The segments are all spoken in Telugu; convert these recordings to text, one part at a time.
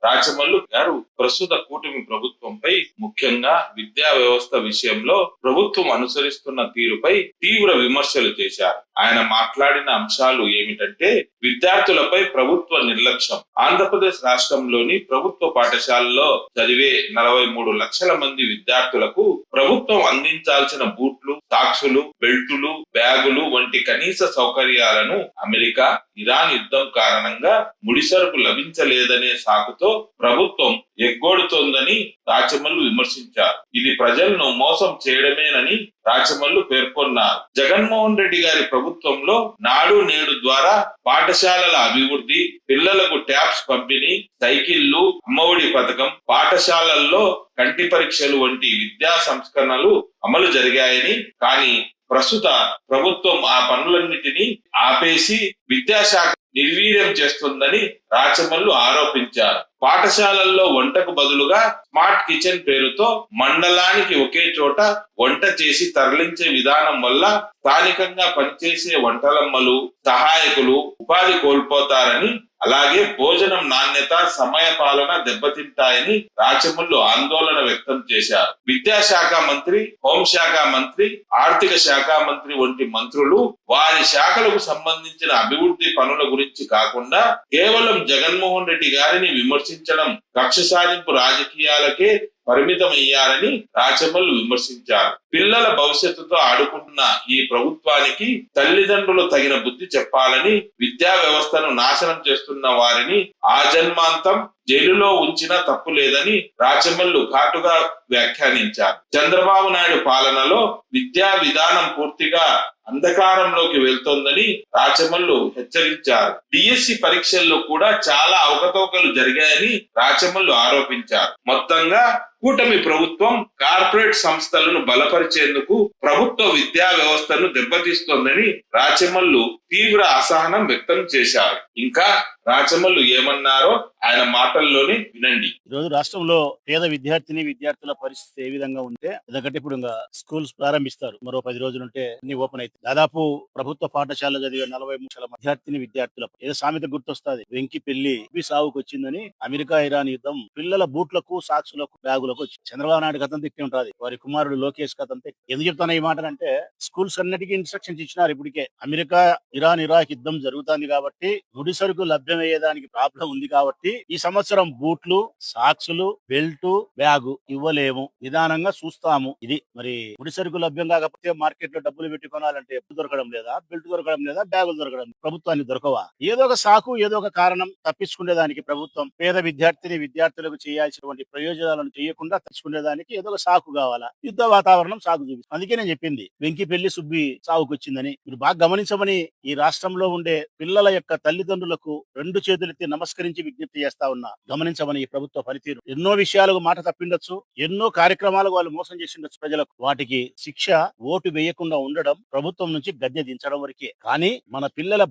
రాచమల్లు గారు ప్రస్తుత కూటమి ప్రభుత్వంపై, ముఖ్యంగా విద్యా వ్యవస్థ విషయంలో ప్రభుత్వం అనుసరిస్తున్న తీరుపై తీవ్ర విమర్శలు చేశారు. ఆయన మాట్లాడిన అంశాలు ఏమిటంటే, విద్యార్థులపై ప్రభుత్వ నిర్లక్ష్యం. ఆంధ్రప్రదేశ్ రాష్ట్రంలోని ప్రభుత్వ పాఠశాలలో చదివే 43 లక్షల మంది విద్యార్థులకు ప్రభుత్వం అందించాల్సిన బూట్లు, సాక్సులు, బెల్టులు, బ్యాగులు వంటి కనీస సౌకర్యాలను అమెరికా, ఇరాన్ యుద్ధం కారణంగా ముడిసరుకు లభించలేదనే సాకుతో ప్రభుత్వం ఎగ్గొడుతోందని రాచమల్లు విమర్శించారు. ఇది ప్రజలను మోసం చేయడమేనని రాచమల్లు పేర్కొన్నారు. జగన్మోహన్ రెడ్డి గారి ప్రభుత్వంలో నాడు నేడు ద్వారా పాఠశాలల అభివృద్ధి, పిల్లలకు ట్యాబ్స్ పంపిణీ, సైకిళ్లు, అమ్మఒడి పథకం, పాఠశాలల్లో కంటి పరీక్షలు వంటి విద్యా సంస్కరణలు అమలు జరిగాయని, కానీ ప్రస్తుత ప్రభుత్వం ఆ పనులన్నిటినీ ఆపేసి విద్యాశాఖ నిర్వీర్యం చేస్తుందని రాచమల్లు ఆరోపించారు. పాఠశాలల్లో వంటకు బదులుగా స్మార్ట్ కిచెన్ పేరుతో మండలానికి ఒకే చోట వంట చేసి తరలించే విధానం వల్ల స్థానికంగా పనిచేసే వంటలమ్మలు, సహాయకులు ఉపాధి కోల్పోతారని, అలాగే భోజనం నాణ్యత, సమయ పాలన దెబ్బతింటాయని రాచమల్లు ఆందోళన వ్యక్తం చేశారు. విద్యాశాఖ మంత్రి, హోంశాఖ మంత్రి, ఆర్థిక శాఖ మంత్రి వంటి మంత్రులు వారి శాఖలకు సంబంధించిన అభివృద్ధి పనుల గురించి కాకుండా కేవలం జగన్మోహన్ రెడ్డి గారిని విమర్శించడం, కక్ష సాధింపు రాజకీయాలకే పరిమితమయ్యారని రాచమల్లు విమర్శించారు. పిల్లల భవిష్యత్తుతో ఆడుకుంటున్న ఈ ప్రభుత్వానికి తల్లిదండ్రులు తగిన బుద్ధి చెప్పాలని, విద్యా వ్యవస్థను నాశనం చేస్తున్న వారిని ఆజన్మాంతం జైలులో ఉంచినా తప్పు లేదని రాచమల్లు ఘాటుగా వ్యాఖ్యానించారు. చంద్రబాబు నాయుడు పాలనలో విద్యా విధానం పూర్తిగా అంధకారంలోకి వెళ్తోందని రాచమల్లు హెచ్చరించారు. డిఎస్సి పరీక్షల్లో కూడా చాలా అవకతవకలు జరిగాయని రాచమల్లు ఆరోపించారు. మొత్తంగా కూటమి ప్రభుత్వం కార్పొరేట్ సంస్థలను బలపరిచేందుకు ప్రభుత్వ విద్యా వ్యవస్థను దెబ్బతీస్తోందని రాచమల్లు తీవ్ర అసహనం వ్యక్తం చేశారు. ఇంకా రాచమల్లు ఏమన్నారో ఆయన మాటల్లోనే వినండి. ఈరోజు రాష్ట్రంలో పేద విద్యార్థుల పరిస్థితి ఏ విధంగా ఉంటే, ఎందుకంటే ఇప్పుడు ఇంకా స్కూల్స్ ప్రారంభిస్తారు. మరో 10 రోజులుంటే అన్ని ఓపెన్ అవుతాయి. దాదాపు ప్రభుత్వ పాఠశాల చదివే 43 లక్షల విద్యార్థుల ఏదో సామెత గుర్తొస్తుంది, వెంకి పెళ్లి సాగుకు వచ్చిందని. అమెరికా, ఇరాన్ యుద్ధం పిల్లల బూట్లకు, సాక్సులకు, బ్యాగులకు వచ్చి చంద్రబాబు నాయుడు కథం తిట్టి ఉంటది, వారి కుమారుడు లోకేష్ కథం తిట్టి. ఎందుకు చెప్తాను ఈ మాటలంటే, స్కూల్స్ అన్నిటికీ ఇన్స్ట్రక్షన్స్ ఇచ్చినారు. ఇప్పటికే అమెరికా, ఇరాన్, ఇరాక్ యుద్ధం జరుగుతుంది కాబట్టి ముడి సరుకు లభ్యమయ్యేదానికి ప్రాబ్లం ఉంది కాబట్టి ఈ సంవత్సరం బూట్లు, సాక్సులు, బెల్ట్, బ్యాగు ఇవ్వలేము, నిదానంగా చూస్తాము. ఇది మరి ముడి సరుకు లభ్యం కాకపోతే మార్కెట్ లో డబ్బులు పెట్టి కొనాలంటే దొరకడం లేదా, బెల్ట్ దొరకడం లేదా, బ్యాగులు దొరకడం, ప్రభుత్వానికి దొరకవా? ఏదో ఒక సాకు, ఏదో ఒక కారణం తప్పించుకునేదానికి ప్రభుత్వం పేద విద్యార్థులకు చేయాల్సినటువంటి ప్రయోజనాలను చేయకుండా తప్పించుకునేదానికి ఏదో ఒక సాకు కావాలా? యుద్ధ వాతావరణం సాకు చూపిస్తుంది. అందుకే నేను చెప్పింది వెంకి పెళ్లి సుబ్బి సాగుకు వచ్చిందని. మీరు బాగా గమనించమని ఈ రాష్ట్రంలో ఉండే పిల్లల యొక్క తల్లిదండ్రులకు 2 చేతులెత్తి నమస్కరించి విజ్ఞప్తి చేస్తా ఉన్నా. గమనించమని ఈ ప్రభుత్వ పనితీరు. ఎన్నో విషయాలకు మాట తప్పిండొచ్చు, ఎన్నో కార్యక్రమాలకు వాళ్ళు మోసం చేసిండొచ్చు ప్రజలకు. వాటికి శిక్ష ఓటు వేయకుండా ఉండడం, ప్రభుత్వం నుంచి గద్దె దించడం వరకే. కానీ మన పిల్లల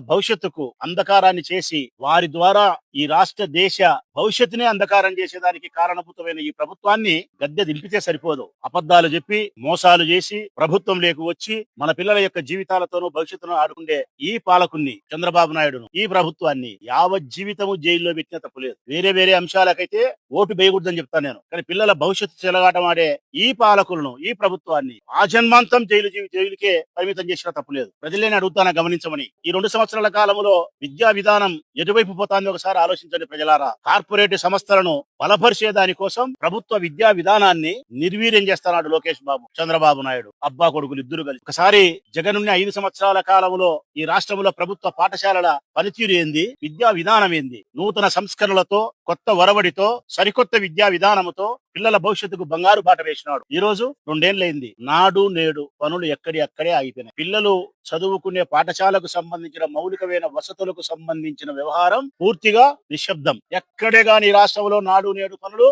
భవిష్యత్తుకు అంధకారాన్ని చేసి వారి ద్వారా ఈ రాష్ట్ర దేశ భవిష్యత్తునే అంధకారం చేసేదానికి కారణభూతమైన ఈ ప్రభుత్వాన్ని గద్దె దింపితే సరిపోదు. అబద్ధాలు చెప్పి, మోసాలు చేసి ప్రభుత్వం లేకు వచ్చి మన పిల్లల యొక్క జీవితాలతోనూ భవిష్యత్తును ఆడుకుండే ఈ పాలకుణ్ణి, చంద్రబాబు నాయుడును, ఈ ప్రభుత్వాన్ని యావత్ జీవితము జైల్లో పెట్టిన తప్పులేదు. వేరే అంశాలకైతే ఓటు వేయకూడదని చెప్తాను నేను. కానీ పిల్లల భవిష్యత్తు చెలగాటం ఆడే ఈ పాలకులను, ఈ ప్రభుత్వాన్ని ఆజన్మాంతం జైలుకే పరిమితం చేసిన తప్పులేదు. ప్రజలేని అడుగుతానా గమనించమని. ఈ 2 సంవత్సరాల కాలంలో విద్యా విధానం ఎటువైపు పోతాంది ఒకసారి ఆలోచించండి ప్రజలారా. కార్పొరేట్ సంస్థలను బలపరిచే దానికోసం ప్రభుత్వ విద్యా విధానాన్ని నిర్వీర్యం చేస్తున్నాడు లోకేష్ బాబు, చంద్రబాబు నాయుడు, అబ్బా కొడుకులు ఇద్దరు కలిసి. ఒకసారి జగనున్న 5 సంవత్సరాల కాలంలో ఈ రాష్ట్రంలో ప్రభుత్వ పాఠశాలల పనితీరు ఏంది, విద్యా విధానం ఏంది, నూతన సంస్కరణలతో, కొత్త వరవడితో, సరికొత్త విద్యా విధానంతో పిల్లల భవిష్యత్తుకు బంగారు బాట వేసినాడు. ఈ రోజు 2 ఏళ్లైంది. నాడు నేడు పనులు అక్కడే ఆగిపోయినాయి. పిల్లలు చదువుకునే పాఠశాలకు సంబంధించిన మౌలికమైన వసతులకు సంబంధించిన వ్యవహారం పూర్తిగా నిశ్శబ్దం. ఎక్కడే గాని రాష్ట్రంలో నాడు నేడు పనులు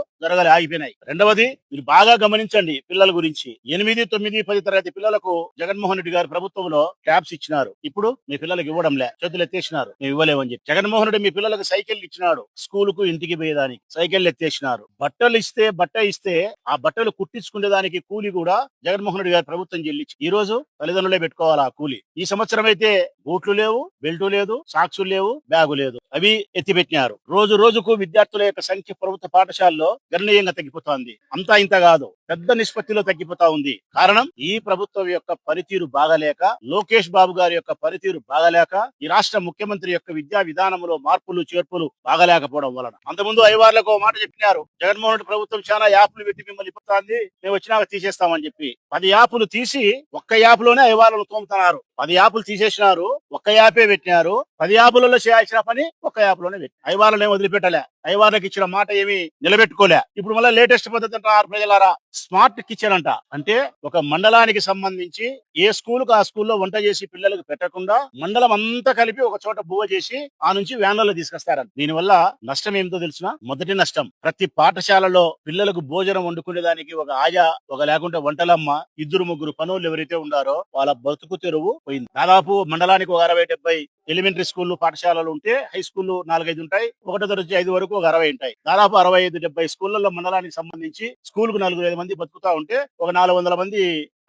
ఆగిపోయినాయి. రెండవది, మీరు బాగా గమనించండి పిల్లల గురించి. 8, 9, 10 తరగతి పిల్లలకు జగన్మోహన్ రెడ్డి గారి ప్రభుత్వంలో ట్యాబ్స్ ఇచ్చినారు. ఇప్పుడు మీ పిల్లలకు ఇవ్వడంలే, చేతులు ఎత్తేసినారు, మేము ఇవ్వలేమని చెప్పి. జగన్మోహన్ రెడ్డి మీ పిల్లలకు సైకిల్ ఇచ్చినాడు, స్కూల్ కు ఇంటికి పోయేదానికి సైకిల్ ఎత్తేసినారు. బట్ట ఇస్తే ఆ బట్టలు కుట్టించుకునే దానికి కూలి కూడా జగన్మోహన్ రెడ్డి గారి ప్రభుత్వం చెల్లించి ఈ రోజు తల్లిదండ్రులే పెట్టుకోవాలి ఆ కూలి. ఈ సంవత్సరం అయితే బూట్లు లేవు, బెల్టు లేదు, సాక్సులు లేవు, బ్యాగు లేదు. అవి ఎత్తిపెట్టినారు. రోజు రోజుకు విద్యార్థుల యొక్క సంఖ్య ప్రభుత్వ పాఠశాలలో గణనీయంగా తగ్గిపోతోంది. అంతా ఇంత కాదు, పెద్ద నిష్పత్తిలో తగ్గిపోతా ఉంది. కారణం ఈ ప్రభుత్వం యొక్క పనితీరు బాగలేక, లోకేష్ బాబు గారి యొక్క పనితీరు బాగలేక, ఈ రాష్ట్ర ముఖ్యమంత్రి యొక్క విద్యా విధానంలో మార్పులు చేర్పులు బాగలేకపోవడం వలన. అంతకుముందు ఐవార్లకు ఒక మాట చెప్పినారు, జగన్మోహన్ రెడ్డి ప్రభుత్వం చాలా యాప్లు పెట్టి మిమ్మల్ని ఇప్పుతుంది, మేము వచ్చినాక తీసేస్తామని చెప్పి 10 యాప్లు తీసి ఒక్క యాప్ లోనే ఐవార్లను తోముతున్నారు. 10 యాప్లు తీసేసినారు, ఒక్క యాపే పెట్టినారు. 10 యాప్లలో చేయాల్సిన పని ఒక్క యాప్ లోనే పెట్టి ఐవార్లను వదిలిపెట్టలే. ఐవార్లకు ఇచ్చిన మాట ఏమి నిలబెట్టుకోలే. ఇప్పుడు మళ్ళీ లేటెస్ట్ పద్ధతి అంటారు ప్రజలారా, స్మార్ట్ కిచెన్ అంట. అంటే ఒక మండలానికి సంబంధించి ఏ స్కూల్ కు ఆ స్కూల్లో వంట చేసి పిల్లలకు పెట్టకుండా మండలం అంతా కలిపి ఒక చోట బువ్వ చేసి ఆ నుంచి వ్యాన్లలో తీసుకొస్తారంట. దీనివల్ల నష్టం ఏమిటో తెలిసిన, మొదటి నష్టం ప్రతి పాఠశాలలో పిల్లలకు భోజనం వండుకునే దానికి ఒక ఆయా, ఒక లేకుంటే వంటలమ్మ, 2-3 పనులు ఎవరైతే ఉండారో వాళ్ళ బతుకు తెరువు పోయింది. దాదాపు మండలానికి ఒక 60-70 ఎలిమెంటరీ స్కూళ్ళు పాఠశాలలు ఉంటే హై స్కూళ్ళు 4-5 ఉంటాయి. 1 నుంచి 5 వరకు ఒక 60 ఉంటాయి. దాదాపు 65-70 స్కూళ్లలో మండలానికి సంబంధించి స్కూల్ కు 4-5 మంది బతుకుతా ఉంటే ఒక 400 మంది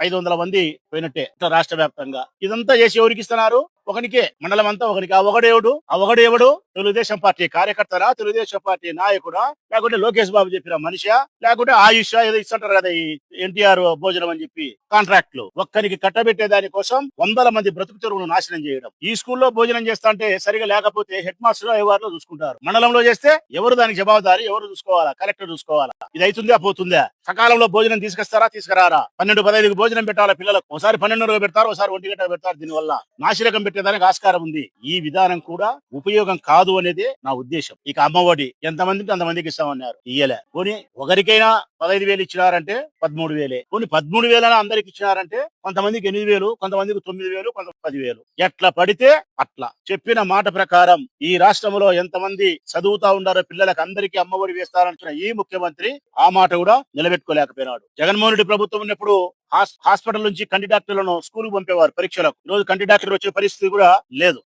500 మంది పోయినట్టే రాష్ట్ర వ్యాప్తంగా. ఇదంతా చేసి ఎవరికి ఇస్తున్నారు? ఒకనికే, మండలం అంతా ఒకనికి. ఆ ఒకడేవుడు తెలుగుదేశం పార్టీ కార్యకర్తరా, తెలుగుదేశం పార్టీ నాయకుడా, లేకుంటే లోకేష్ బాబు చెప్పిన మనిషా, లేకుంటే ఆయుష్ ఏదో ఇస్తుంటారు కదా ఈ ఎన్టీఆర్ భోజనం అని చెప్పి కాంట్రాక్ట్లు. ఒక్కరికి కట్టబెట్టే దాని కోసం 100 మంది బ్రతుకు తెరువును నాశనం చేయడం. ఈ స్కూల్లో భోజనం చేస్తా అంటే సరిగా లేకపోతే హెడ్ మాస్టర్ ఐవార్లో చూసుకుంటారు. మండలంలో చేస్తే ఎవరు దానికి జవాబుదారి, ఎవరు చూసుకోవాలా? కలెక్టర్ చూసుకోవాలా? ఇది అవుతుందా పోతుందా? సకాలంలో భోజనం తీసుకొస్తారా, తీసుకురారా? 12-15 భోజనం పెట్టాలా పిల్లలకు. ఒకసారి 12:30 పెడతారు, ఒకసారి 1 గంట పెడతారు. దీనివల్ల నాశరకం పెట్టేదానికి ఆస్కారం ఉంది. ఈ విధానం కూడా ఉపయోగం కాదు అనేది నా ఉద్దేశం. ఇక అమ్మఒడి ఎంతమందికి అంతమందికి ఇస్తామన్నారు, ఇయ్యలే. పోనీ ఒకరికైనా 15,000 ఇచ్చినారంటే 13,000. పోనీ 13,000 అందరికి ఇచ్చినారంటే కొంతమందికి 8,000, కొంతమందికి 9,000, కొంత 10,000. ఎట్లా పడితే అట్లా చెప్పిన మాట ప్రకారం ఈ రాష్ట్రంలో ఎంతమంది చదువుతా ఉండారో పిల్లలకు అందరికీ అమ్మఒడి వేస్తారంటున్న ఈ ముఖ్యమంత్రి ఆ మాట కూడా నిలబెట్టుకోలేకపోయినాడు. జగన్మోహన్ రెడ్డి ప్రభుత్వం ఉన్నప్పుడు హాస్పిటల్ నుంచి కంటి డాక్టర్లను స్కూల్ కు పంపేవారు పరీక్షలకు. ఈ రోజు కంటి డాక్టర్ వచ్చే పరిస్థితి కూడా లేదు.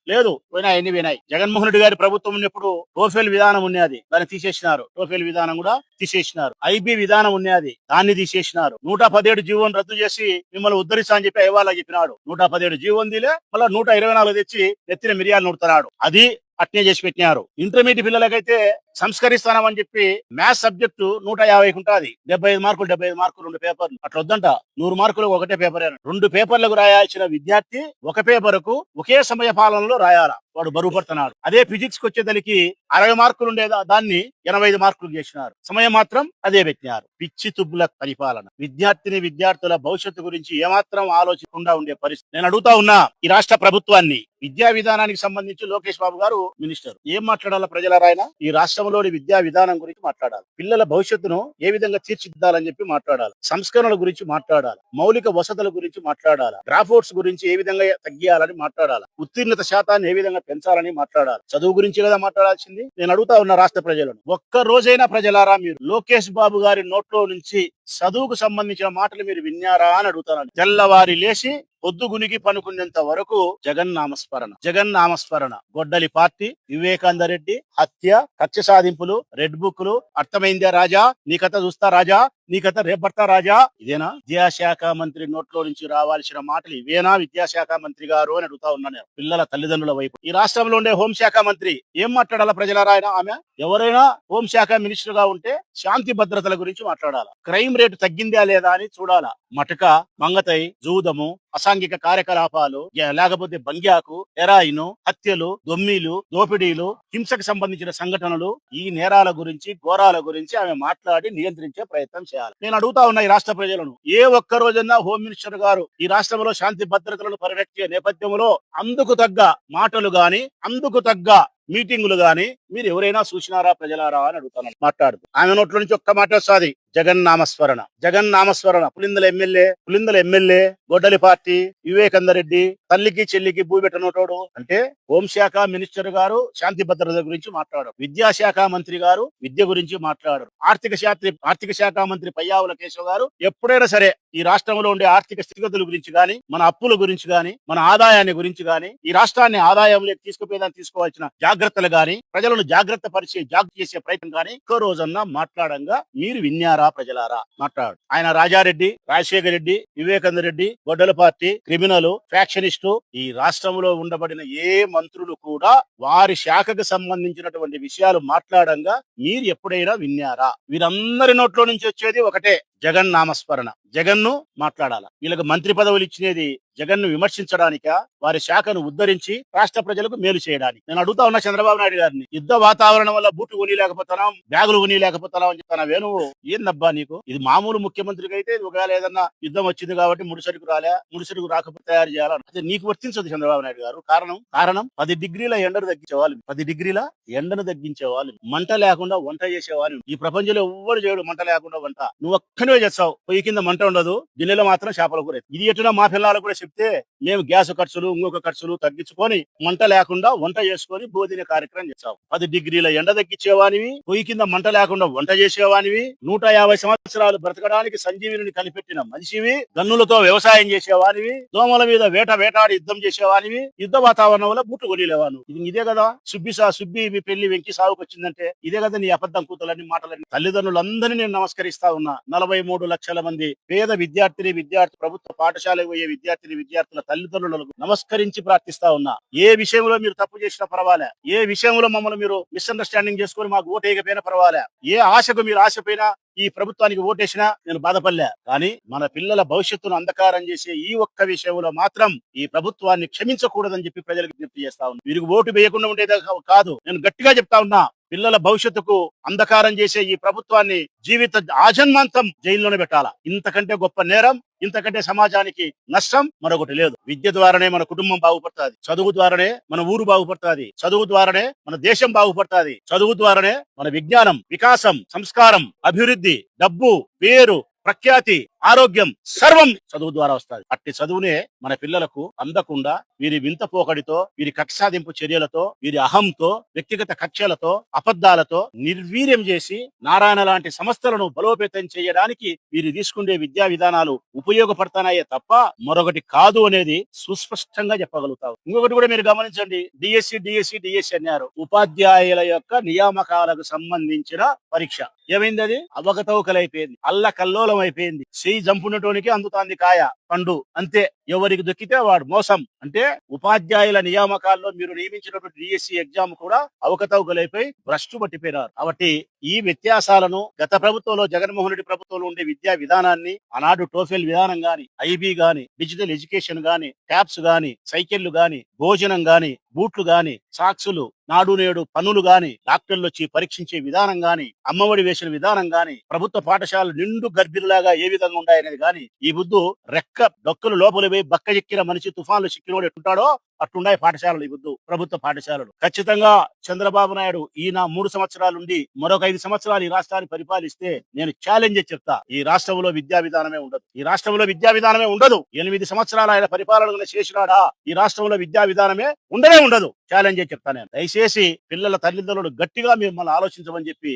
పోయినాయి. జగన్మోహన్ రెడ్డి గారి ప్రభుత్వం ఉన్నప్పుడు టోఫెల్ విధానం ఉన్నది, దాన్ని తీసేసినారు. టోఫెల్ విధానం కూడా తీసేసినారు. ఐబీ విధానం ఉన్నది, దాన్ని తీసేసినారు. 117 జీవోని రద్దు చేసి మిమ్మల్ని ఉద్ధరిస్తా అని చెప్పి ఐవాళ్ళ చెప్పినాడు. 117 జీవోని దిలే, మళ్ళీ 124 తెచ్చి నెత్తిన మిరియాలు నూడుతున్నాడు. అది అట్నే చేసి పెట్టినారు. ఇంటర్మీడియట్ పిల్లలకైతే సంస్కరిస్తానని చెప్పి మ్యాథ్స్ సబ్జెక్టు 150 ఉంటుంది. 75 మార్కులు 2 పేపర్లు. అట్లా వద్దంట. 100 మార్కులు ఒకటే పేపర్. 2 పేపర్లకు రాయాల్సిన విద్యార్థి ఒక పేపర్కు ఒకే సమయ పాలనలో రాయాల. వాడు బరువు పడుతున్నాడు. అదే ఫిజిక్స్ కి వచ్చేదానికి 60 మార్కులు ఉండేదా దాన్ని 85 మార్కులు చేసినారు. సమయం మాత్రం అదే పెట్టినారు. పిచ్చి తుబ్బుల పరిపాలన. విద్యార్థుల భవిష్యత్తు గురించి ఏమాత్రం ఆలోచించకుండా ఉండే పరిస్థితి. నేను అడుగుతా ఉన్నా ఈ రాష్ట్ర ప్రభుత్వాన్ని, విద్యా విధానానికి సంబంధించి లోకేష్ బాబు గారు మినిస్టర్ ఏం మాట్లాడాలా ప్రజలారాయన? ఈ రాష్ట్రంలోని విద్యా విధానం గురించి మాట్లాడాలి. పిల్లల భవిష్యత్తును ఏ విధంగా తీర్చిదిద్దాలని చెప్పి మాట్లాడాలి. సంస్కరణల గురించి మాట్లాడాలి. మౌలిక వసతుల గురించి మాట్లాడాలి. డ్రాప్అవుట్స్ గురించి ఏ విధంగా తగ్గియాలని మాట్లాడాలి. ఉత్తీర్ణత శాతాన్ని ఏ విధంగా పెంచాలని మాట్లాడాలి. చదువు గురించి కదా మాట్లాడాల్సింది. నేను అడుగుతా ఉన్న రాష్ట్ర ప్రజలను, ఒక్క రోజైనా ప్రజలారా మీరు లోకేష్ బాబు గారి నోట్లో నుంచి చదువుకు సంబంధించిన మాటలు మీరు విన్నారా అని అడుగుతాను. తెల్లవారి లేచి పొద్దుగునికి పనుకునేంత వరకు జగన్నామస్మరణ. గొడ్డలి పార్టీ, వివేకానంద రెడ్డి హత్య, కక్ష సాధింపులు, రెడ్ బుక్లు. అర్థమైందే రాజా? నీ కథ చూస్తా రాజా, నీ కథ రేపడతా రాజా. ఇదేనా విద్యాశాఖ మంత్రి నోట్లో నుంచి రావాల్సిన మాటలు? ఇవేనా విద్యాశాఖ మంత్రి గారు అని అడుగుతా ఉన్నా నేను పిల్లల తల్లిదండ్రుల వైపు. ఈ రాష్ట్రంలో ఉండే హోంశాఖ మంత్రి ఏం మాట్లాడాలా ప్రజలారాయన? ఆమె ఎవరైనా హోంశాఖ మినిస్టర్ గా ఉంటే శాంతి భద్రతల గురించి మాట్లాడాలా. క్రైమ్ రేటు తగ్గిందా లేదా అని చూడాలా. మటక, మంగతై, జూదము, అసాంఘిక కార్యకలాపాలు, లేకపోతే బంగ్యాకు, హెరాయిన్, హత్యలు, దొమ్మీలు, దోపిడీలు, హింసకు సంబంధించిన సంఘటనలు, ఈ నేరాల గురించి, ఘోరాల గురించి ఆమె మాట్లాడి నియంత్రించే ప్రయత్నం చేయాలి. నేను అడుగుతా ఉన్నా ఈ రాష్ట్ర ప్రజలను, ఏ ఒక్క రోజన్నా హోమ్ మినిస్టర్ గారు ఈ రాష్ట్రంలో శాంతి భద్రతలను పరిరక్షించే నేపథ్యంలో అందుకు తగ్గ మాటలు గాని, అందుకు తగ్గ మీటింగులు గాని మీరు ఎవరైనా చూసినారా ప్రజలారా అని అడుగుతాను. మాట్లాడుతూ ఆమె నోట్ల నుంచి ఒక్క మాట వస్తుంది, జగన్నామస్మరణ. పులిందల ఎమ్మెల్యే, గొడ్డలి పార్టీ, వివేకానంద రెడ్డి తల్లికి చెల్లికి భూ పెట్టనోటోడు. అంటే హోంశాఖ మినిస్టర్ గారు శాంతి భద్రత గురించి మాట్లాడారు. విద్యాశాఖ మంత్రి గారు విద్య గురించి మాట్లాడారు. ఆర్థిక శాఖ మంత్రి పయ్యావుల కేశవ్ గారు ఎప్పుడైనా సరే ఈ రాష్ట్రంలో ఉండే ఆర్థిక స్థితిగతుల గురించి గాని, మన అప్పుల గురించి గాని, మన ఆదాయాన్ని గురించి గాని, ఈ రాష్ట్రాన్ని ఆదాయంలోకి తీసుకుపోయేదాన్ని తీసుకోవాల్సిన జాగ్రత్తలు గాని, ప్రజలను జాగ్రత్త చేసే ప్రయత్నం గాని ఒక్క రోజన్నా మాట్లాడంగా మీరు విన్నారా? విన్నారా ప్రజలారా? మాట్లాడు. ఆయన రాజారెడ్డి, రాజశేఖర రెడ్డి, వివేకానంద రెడ్డి, గొడ్డల పార్టీ, క్రిమినల్, ఫ్యాక్షనిస్టు, ఈ రాష్ట్రంలో ఉండబడిన ఏ మంత్రులు కూడా వారి శాఖకు సంబంధించినటువంటి విషయాలు మాట్లాడంగా మీరు ఎప్పుడైనా విన్నారా? వీరందరి నోట్లో నుంచి వచ్చేది ఒకటే, జగన్ నామస్మరణ. జగన్ను మాట్లాడాల. వీళ్ళకి మంత్రి పదవులు ఇచ్చినది జగన్ను విమర్శించడానిక, వారి శాఖను ఉద్ధరించి రాష్ట్ర ప్రజలకు మేలు చేయడానికి. నేను అడుగుతా ఉన్నా చంద్రబాబు నాయుడు గారిని, యుద్ధ వాతావరణం వల్ల బూట్లు కొనిలేకపోతున్నాం, బ్యాగులు కొనిలేకపోతున్నాం అని చెప్తానా నువ్వు? ఏందబ్బా నీకు? ఇది మామూలు ముఖ్యమంత్రికి అయితే ఒకవేళ ఏదన్నా యుద్ధం వచ్చింది కాబట్టి ముడిసరుకు రాలే, ముడిసరుకు రాకపోతే తయారు చేయాలని, అదే నీకు వర్తించదు చంద్రబాబు నాయుడు గారు. కారణం 10 డిగ్రీల ఎండను తగ్గించేవాళ్ళు, 10 డిగ్రీల ఎండను తగ్గించేవాళ్ళు, మంట లేకుండా వంట చేసేవాళ్ళు. ఈ ప్రపంచంలో ఎవ్వరు చేయడు మంట లేకుండా వంట. నువ్వు ఒక్కనే చేస్తావు. పొయ్యి కింద మంట ఉండదు, గిన్నెలో మాత్రం చేపల కూర. ఇది ఎటునా మా పిల్లలకు కూడా చెప్తే మేము గ్యాస్ ఖర్చులు ఇంకొక ఖర్చులు తగ్గించుకొని మంట లేకుండా వంట చేసుకొని భోజన కార్యక్రమం చేస్తావు. 10 డిగ్రీల ఎండ తగ్గించేవానివి, పొయ్యి కింద మంట లేకుండా వంట చేసేవానివి, 150 సంవత్సరాలు బ్రతకడానికి సంజీవిని కనిపెట్టిన మనిషివి, గన్నులతో వ్యవసాయం చేసేవానివి, దోమల మీద వేటాడి యుద్ధం చేసేవానివి, యుద్ధ వాతావరణం వల్ల బూట్లు కొనిలేవాను. ఇది ఇదే కదా సుబ్బి మీ పెళ్లి వెంకి సాగుకు వచ్చిందంటే ఇదే కదా నీ అబద్ధం కూతలన్నీ మాటలన్నీ. తల్లిదండ్రులందరినీ నేను నమస్కరిస్తా ఉన్నా. 43 లక్షల మంది పేద విద్యార్థి ప్రభుత్వ పాఠశాలకు పోయే విద్యార్థుల తల్లిదండ్రులకు నమస్కరించి ప్రార్థిస్తా ఉన్నా. ఏ విషయంలో మీరు తప్పు చేసినా పర్వాలే, ఏ విషయంలో మమ్మల్ని మీరు మిస్అండర్స్టాండింగ్ చేసుకుని మాకు ఓటు వేయకపోయినా పర్వాలే, ఏ ఆశకు మీరు ఆశపోయినా ఈ ప్రభుత్వానికి ఓటేసినా నేను బాధపడలే. కానీ మన పిల్లల భవిష్యత్తును అంధకారం చేసే ఈ ఒక్క విషయంలో మాత్రం ఈ ప్రభుత్వాన్ని క్షమించకూడదని చెప్పి ప్రజలకు విజ్ఞప్తి చేస్తా ఉన్నా. వీరికి ఓటు వేయకుండా ఉండేది కాదు, నేను గట్టిగా చెప్తా ఉన్నా. పిల్లల భవిష్యత్తుకు అంధకారం చేసే ఈ ప్రభుత్వాన్ని జీవిత ఆజన్మాంతం జైల్లోనే పెట్టాలా. ఇంతకంటే గొప్ప నేరం, ఇంతకంటే సమాజానికి నష్టం మరొకటి లేదు. విద్య ద్వారానే మన కుటుంబం బాగుపడుతుంది, చదువు ద్వారానే మన ఊరు బాగుపడుతుంది, చదువు ద్వారానే మన దేశం బాగుపడుతుంది, చదువు ద్వారానే మన విజ్ఞానం, వికాసం, సంస్కారం, అభివృద్ధి, డబ్బు, పేరు, ప్రఖ్యాతి, ఆరోగ్యం సర్వం చదువు ద్వారా వస్తుంది. అట్టి చదువునే మన పిల్లలకు అందకుండా వీరి వింత పోకడితో, వీరి కక్షాదింపు చర్యలతో, వీరి అహంతో, వ్యక్తిగత కక్షలతో, అబద్ధాలతో నిర్వీర్యం చేసి నారాయణ లాంటి సంస్థలను బలోపేతం చేయడానికి వీరు తీసుకునే విద్యా విధానాలు ఉపయోగపడతానాయే తప్ప మరొకటి కాదు అనేది సుస్పష్టంగా చెప్పగలుగుతావు. ఇంకొకటి కూడా మీరు గమనించండి, డిఎస్సి అన్నారు. ఉపాధ్యాయుల యొక్క నియామకాలకు సంబంధించిన పరీక్ష ఏమైంది? అది అవకతవకలైపోయింది, అల్లకల్లోలం అయిపోయింది. చెయ్యి జంపునటోనికి అందుతాంది కాయ పండు, అంతే. ఎవరికి దొక్కితే వాడు మోసం. అంటే ఉపాధ్యాయుల నియామకాల్లో మీరు నియమించినటువంటి డిఎస్సి ఎగ్జామ్ కూడా అవకతవకలైపోయి భ్రష్టు పట్టిపోయినారు. కాబట్టి ఈ వ్యత్యాసాలను గత ప్రభుత్వంలో జగన్మోహన్ రెడ్డి ప్రభుత్వంలో ఉండే విద్యా విధానాన్ని, ఆనాడు టోఫెల్ విధానం గాని, ఐబీ గాని, డిజిటల్ ఎడ్యుకేషన్ గాని, ట్యాబ్స్ గాని, సైకిళ్లు గాని, భోజనం గాని, బూట్లు గాని, సాక్సులు, నాడు నేడు పన్నులు గాని, డాక్టర్లు వచ్చి పరీక్షించే విధానం గాని, అమ్మఒడి వేసిన విధానం గాని, ప్రభుత్వ పాఠశాలలు నిండు గర్భిణులాగా ఏ విధంగా ఉన్నాయనేది గాని, ఈ బుద్ధు రెక్క డొక్కలు లోపలి పోయి బక్క ఎక్కిన మనిషి తుఫాన్లు చిక్కినోడు ఎట్టుంటాడో అట్లున్నాయి పాఠశాలలు, ఈ బుద్ధు ప్రభుత్వ పాఠశాలలు. ఖచ్చితంగా చంద్రబాబు నాయుడు ఈయన 3 సంవత్సరాలు ఉండి మరొక 5 సంవత్సరాలు ఈ రాష్ట్రాన్ని పరిపాలిస్తే నేను ఛాలెంజ్ చెప్తా, ఈ రాష్ట్రంలో విద్యా విధానమే ఉండదు. ఈ రాష్ట్రంలో విద్యా విధానమే ఉండదు. 8 సంవత్సరాలు ఆయన పరిపాలన చేసినాడా ఈ రాష్ట్రంలో విద్యా విధానమే ఉండదు. ఛాలెంజ్ చెప్తా నేను. దయచేసి పిల్లల తల్లిదండ్రులు గట్టిగా మిమ్మల్ని ఆలోచించమని చెప్పి